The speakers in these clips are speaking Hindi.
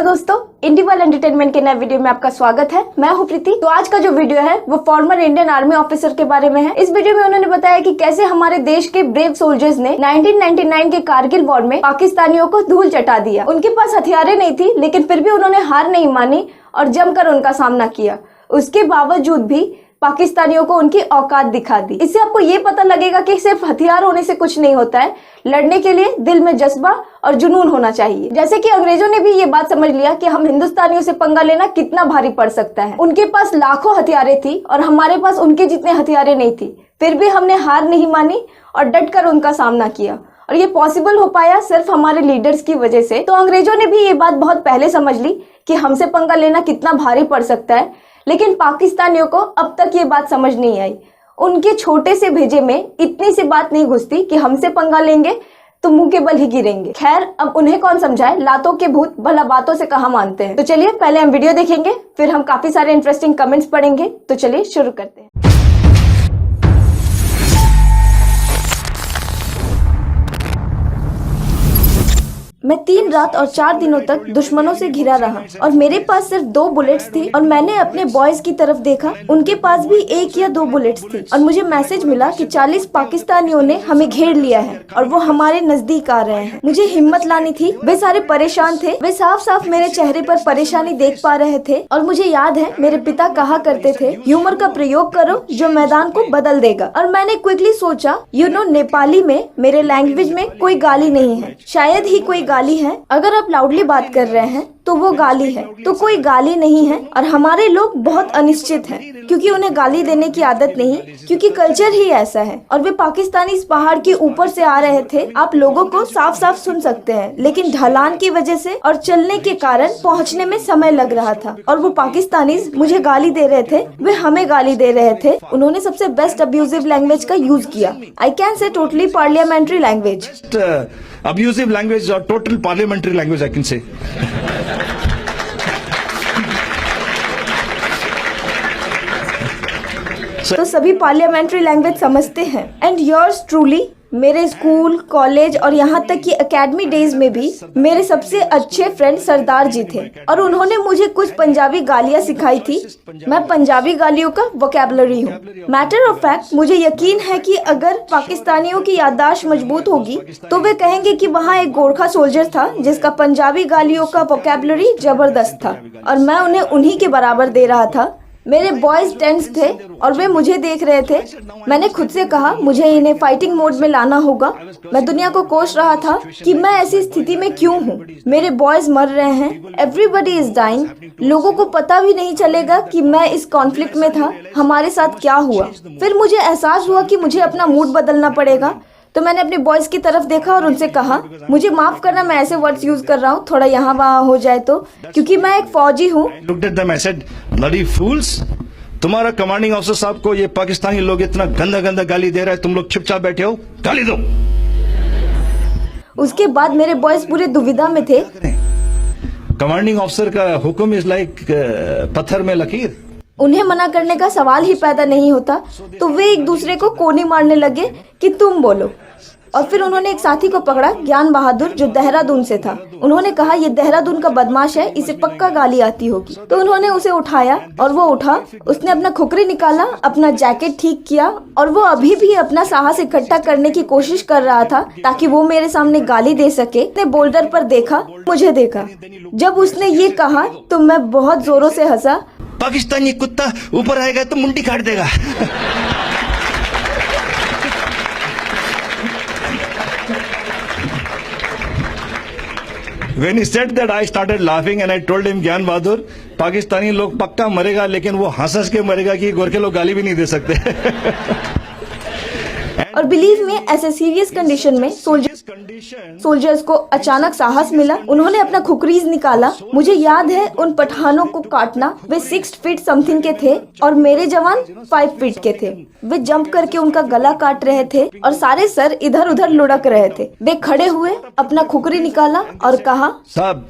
दोस्तों, इंडिवर्ल्ड एंटरटेनमेंट के नए वीडियो में आपका स्वागत है। मैं हूं प्रीति। तो आज का जो वीडियो है वो फॉर्मर इंडियन आर्मी ऑफिसर के बारे में है। इस वीडियो में उन्होंने बताया कि कैसे हमारे देश के ब्रेव सोल्जर्स ने 1999 के कारगिल वॉर में पाकिस्तानियों को धूल चटा दिया। उनके पास हथियारें नहीं थी, लेकिन फिर भी उन्होंने हार नहीं मानी और जमकर उनका सामना किया। उसके बावजूद भी पाकिस्तानियों को उनकी औकात दिखा दी। इससे आपको ये पता लगेगा कि सिर्फ हथियार होने से कुछ नहीं होता है, लड़ने के लिए दिल में जज्बा और जुनून होना चाहिए। जैसे कि अंग्रेजों ने भी ये बात समझ लिया कि हम हिंदुस्तानियों से पंगा लेना कितना भारी पड़ सकता है। उनके पास लाखों हथियारें थी और हमारे पास उनके जितने हथियारें नहीं थी। फिर भी हमने हार नहीं मानी और डटकर उनका सामना किया, और ये पॉसिबल हो पाया सिर्फ हमारे लीडर्स की वजह से। तो अंग्रेजों ने भी ये बात बहुत पहले समझ ली कि हमसे पंगा लेना कितना भारी पड़ सकता है, लेकिन पाकिस्तानियों को अब तक ये बात समझ नहीं आई। उनके छोटे से भेजे में इतनी सी बात नहीं घुसती कि हमसे पंगा लेंगे तो मुंह के बल ही गिरेंगे। खैर, अब उन्हें कौन समझाए, लातों के भूत भला बातों से कहाँ मानते हैं। तो चलिए पहले हम वीडियो देखेंगे, फिर हम काफी सारे इंटरेस्टिंग कमेंट्स पढ़ेंगे। तो चलिए शुरू करते हैं। मैं 3 रात और 4 दिनों तक दुश्मनों से घिरा रहा और मेरे पास सिर्फ 2 बुलेट्स थी। और मैंने अपने बॉयज की तरफ देखा, उनके पास भी 1 या 2 बुलेट्स थी। और मुझे मैसेज मिला कि 40 पाकिस्तानियों ने हमें घेर लिया है और वो हमारे नजदीक आ रहे हैं। मुझे हिम्मत लानी थी। वे सारे परेशान थे, वे साफ साफ मेरे चेहरे पर परेशानी देख पा रहे थे। और मुझे याद है मेरे पिता कहा करते थे, ह्यूमर का प्रयोग करो जो मैदान को बदल देगा। और मैंने क्विकली सोचा, नेपाली में, मेरे लैंग्वेज में कोई गाली नहीं है, शायद ही कोई गाली है। अगर आप लाउडली बात कर रहे हैं तो वो गाली है, तो कोई गाली नहीं है। और हमारे लोग बहुत अनिश्चित हैं, क्योंकि उन्हें गाली देने की आदत नहीं, क्योंकि कल्चर ही ऐसा है। और वे पाकिस्तानी इस पहाड़ के ऊपर से आ रहे थे। आप लोगों को साफ साफ सुन सकते हैं, लेकिन ढलान की वजह से और चलने के कारण पहुंचने में समय लग रहा था। और वो पाकिस्तानी मुझे गाली दे रहे थे, वे हमें गाली दे रहे थे। उन्होंने सबसे बेस्ट अब्यूजिव लैंग्वेज का यूज किया। I can say totally parliamentary language. Abusive language or total parliamentary language, I can say. तो सभी पार्लियामेंट्री लैंग्वेज समझते हैं। एंड योर्स ट्रूली, मेरे स्कूल, कॉलेज और यहाँ तक कि एकेडमी डेज में भी मेरे सबसे अच्छे फ्रेंड सरदार जी थे, और उन्होंने मुझे कुछ पंजाबी गालियाँ सिखाई थी। मैं पंजाबी गालियों का वोकैबुलरी हूँ। मैटर ऑफ फैक्ट, मुझे यकीन है कि अगर पाकिस्तानियों की याददाश्त मजबूत होगी तो वे कहेंगे कि वहाँ एक गोरखा सोल्जर था जिसका पंजाबी गालियों का वोकैबुलरी जबरदस्त था, और मैं उन्हें उन्हीं के बराबर दे रहा था। मेरे बॉयज टेंस थे और वे मुझे देख रहे थे। मैंने खुद से कहा, मुझे इन्हें फाइटिंग मोड में लाना होगा। मैं दुनिया को कोस रहा था कि मैं ऐसी स्थिति में क्यों हूँ। मेरे बॉयज मर रहे हैं, एवरीबडी इज डाइंग। लोगों को पता भी नहीं चलेगा कि मैं इस कॉन्फ्लिक्ट में था, हमारे साथ क्या हुआ। फिर मुझे एहसास हुआ कि मुझे अपना मूड बदलना पड़ेगा। तो मैंने अपने बॉयज की तरफ देखा और उनसे कहा, मुझे माफ करना, मैं ऐसे वर्ड्स यूज कर रहा हूँ, थोड़ा यहाँ वहाँ हो जाए तो, क्योंकि मैं एक फौजी हूँ। तुम्हारा कमांडिंग ऑफिसर साहब को ये पाकिस्तानी लोग इतना गंदा गंदा गाली दे रहे हैं, तुम लोग चुपचाप बैठे हो, गाली दो। उसके बाद मेरे बॉयज पूरे दुविधा में थे। कमांडिंग ऑफिसर का हुक्म इज लाइक पत्थर में लकीर। उन्हें मना करने का सवाल ही पैदा नहीं होता, तो वे एक दूसरे को कोनी मारने लगे कि तुम बोलो। और फिर उन्होंने एक साथी को पकड़ा, ज्ञान बहादुर, जो देहरादून से था। उन्होंने कहा, ये देहरादून का बदमाश है, इसे पक्का गाली आती होगी। तो उन्होंने उसे उठाया और वो उठा। उसने अपना खुकरी निकाला, अपना जैकेट ठीक किया, और वो अभी भी अपना साहस इकट्ठा करने की कोशिश कर रहा था ताकि वो मेरे सामने गाली दे सके। उसने बोल्डर पर देखा, मुझे देखा। जब उसने ये कहा तो मैं बहुत जोरों से हंसा। पाकिस्तानी कुत्ता ऊपर आएगा तो मुंडी काट देगा। When he said that, I started laughing and I told him, ज्ञान बहादुर, पाकिस्तानी लोग पक्का मरेगा, लेकिन वो हंस के मरेगा कि गोरखे लोग गाली भी नहीं दे सकते। और बिलीव में, ऐसे सीरियस कंडीशन में सोल्जर्स को अचानक साहस मिला। उन्होंने अपना खुकरीज निकाला। मुझे याद है उन पठानों को काटना। वे 6 फीट समथिंग के थे और मेरे जवान 5 फीट के थे। वे जंप करके उनका गला काट रहे थे और सारे सर इधर उधर लुढ़क रहे थे। वे खड़े हुए, अपना खुकरी निकाला और कहा, साहब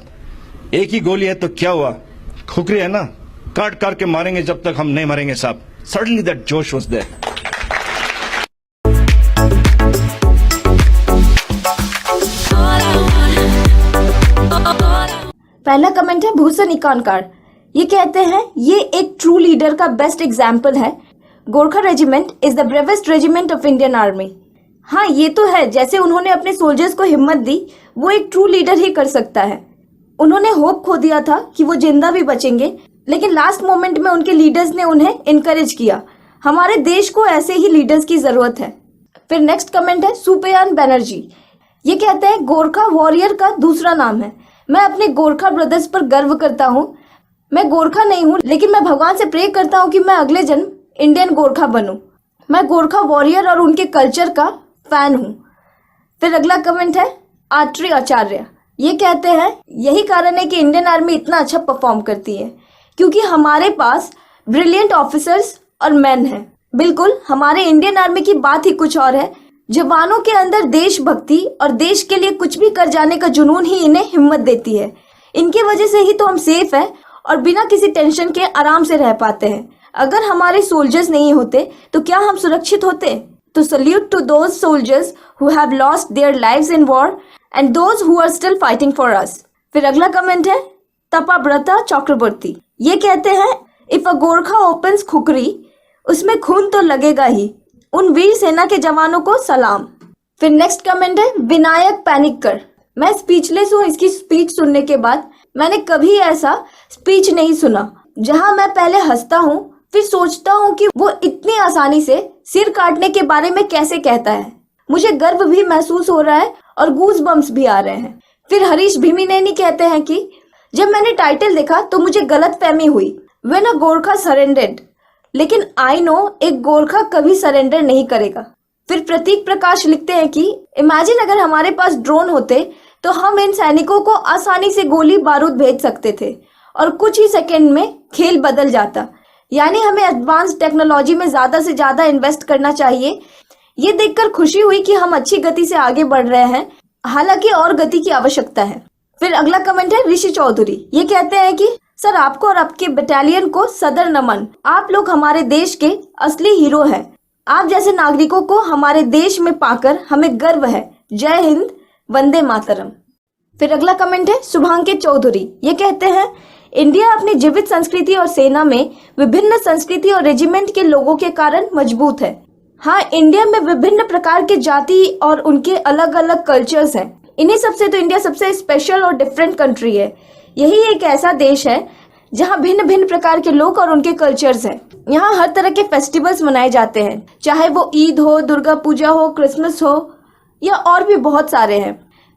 एक ही गोली है तो क्या हुआ, खुकरी है ना, काट काट के मारेंगे जब तक हम नहीं मरेंगे साहब। सडनली दैट जोश वाज देयर। पहला कमेंट है भूषण इकानकार। ये कहते हैं ये एक ट्रू लीडर का बेस्ट एग्जाम्पल है। Gorkha regiment is the bravest regiment of Indian army. हाँ, ये तो है, जैसे उन्होंने अपने सोल्जर्स को हिम्मत दी, वो एक ट्रू लीडर ही कर सकता है। उन्होंने होप खो दिया था कि वो जिंदा भी बचेंगे, लेकिन लास्ट मोमेंट में उनके लीडर्स ने उन्हें इनकरेज किया। हमारे देश को ऐसे ही लीडर्स की जरूरत है। फिर नेक्स्ट कमेंट है सुपयान बनर्जी। ये कहते हैं गोरखा वॉरियर का दूसरा नाम है। मैं अपने गोरखा ब्रदर्स पर गर्व करता हूँ। मैं गोरखा नहीं हूँ, लेकिन मैं भगवान से प्रे करता हूँ कि मैं अगले जन्म इंडियन गोरखा बनूं। मैं गोरखा वॉरियर और उनके कल्चर का फैन हूँ। फिर अगला कमेंट है आत्री आचार्य। ये कहते हैं यही कारण है कि इंडियन आर्मी इतना अच्छा परफॉर्म करती है, क्योंकि हमारे पास ब्रिलियंट ऑफिसर्स और मैन हैं। बिल्कुल, हमारे इंडियन आर्मी की बात ही कुछ और है। जवानों के अंदर देशभक्ति और देश के लिए कुछ भी कर जाने का जुनून ही इन्हें हिम्मत देती है। इनके वजह से ही तो हम सेफ हैं और बिना किसी टेंशन के आराम से रह पाते हैं। अगर हमारे सोल्जर्स नहीं होते तो क्या हम सुरक्षित होते? तो salute to those soldiers who have lost their lives in war and those who are still fighting for us. फिर अगला कमेंट है तपाब्रता चक्रवर्ती। ये कहते हैं if a Gorkha opens kukri, उसमें खून तो लगेगा ही। उन वीर सेना के जवानों को सलाम। फिर नेक्स्ट कमेंट है विनायक पैनिककर। मैं स्पीचलेस हूँ इसकी स्पीच सुनने के बाद। मैंने कभी ऐसा स्पीच नहीं सुना जहां मैं पहले हंसता हूँ, फिर सोचता हूँ कि वो इतनी आसानी से सिर काटने के बारे में कैसे कहता है। मुझे गर्व भी महसूस हो रहा है और गूज बम्स भी आ रहे हैं। फिर हरीश भीमिनेनी कहते हैं कि जब मैंने टाइटल देखा तो मुझे गलत फहमी हुई। व्हेन अ गोरखा सरेंडर्ड, लेकिन आई नो एक गोरखा कभी सरेंडर नहीं करेगा। फिर प्रतीक प्रकाश लिखते हैं कि इमेजिन अगर हमारे पास ड्रोन होते तो हम इन सैनिकों को आसानी से गोली बारूद भेज सकते थे और कुछ ही सेकंड में खेल बदल जाता। यानी हमें एडवांस टेक्नोलॉजी में ज्यादा से ज्यादा इन्वेस्ट करना चाहिए। ये देखकर खुशी हुई कि हम अच्छी गति से आगे बढ़ रहे हैं, हालांकि और गति की आवश्यकता है। फिर अगला कमेंट है ऋषि चौधरी। ये कहते हैं कि सर आपको और आपके बटालियन को सदर नमन। आप लोग हमारे देश के असली हीरो हैं। आप जैसे नागरिकों को हमारे देश में पाकर हमें गर्व है। जय हिंद, वंदे मातरम। फिर अगला कमेंट है शुभांकित चौधरी। ये कहते हैं इंडिया अपनी जीवित संस्कृति और सेना में विभिन्न संस्कृति और रेजिमेंट के लोगों के कारण मजबूत है। हाँ, इंडिया में विभिन्न प्रकार के जाति और उनके अलग अलग कल्चर्स हैं। इन्हीं सबसे तो इंडिया सबसे स्पेशल और डिफरेंट कंट्री है। यही एक ऐसा देश है जहाँ भिन्न भिन्न प्रकार के लोग और उनके कल्चर्स हैं। यहाँ हर तरह के फेस्टिवल्स मनाए जाते हैं, चाहे वो ईद हो, दुर्गा पूजा हो, क्रिसमस हो या और भी बहुत सारे हैं।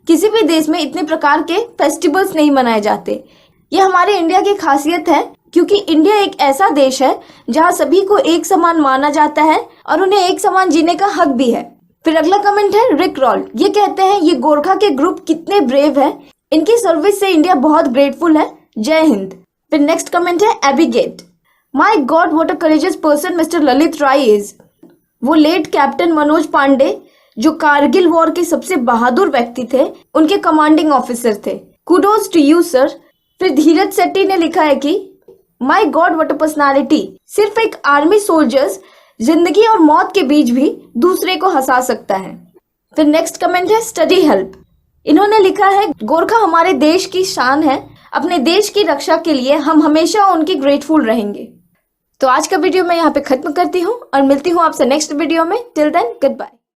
किसी भी देश में इतने प्रकार के फेस्टिवल्स नहीं मनाए जाते। ये हमारे इंडिया की खासियत है, क्योंकि इंडिया एक ऐसा देश है जहाँ सभी को एक समान माना जाता है और उन्हें एक समान जीने का हक भी है। फिर अगला कमेंट है रिक रॉल। ये कहते हैं ये गोरखा के ग्रुप कितने ब्रेव है। इनकी सर्विस से इंडिया बहुत ग्रेटफुल है। जय हिंद। फिर नेक्स्ट कमेंट है एबिगेट। My God what a courageous person mister Lalit Rai is. वो लेट कैप्टन मनोज पांडे जो कारगिल वॉर के सबसे बहादुर व्यक्ति थे, उनके कमांडिंग ऑफिसर थे। Kudos to you sir. फिर धीरज सेट्टी ने लिखा है कि my God what a personality. सिर्फ एक आर्मी सोल्जर्स जिंदगी और मौत के बीच भी दूसरे को हंसा सकता है। फिर नेक्स्ट कमेंट है स्टडी हेल्प। इन्होंने लिखा है गोरखा हमारे देश की शान है। अपने देश की रक्षा के लिए हम हमेशा उनकी ग्रेटफुल रहेंगे। तो आज का वीडियो मैं यहाँ पे खत्म करती हूँ और मिलती हूँ आपसे नेक्स्ट वीडियो में। Till then good bye.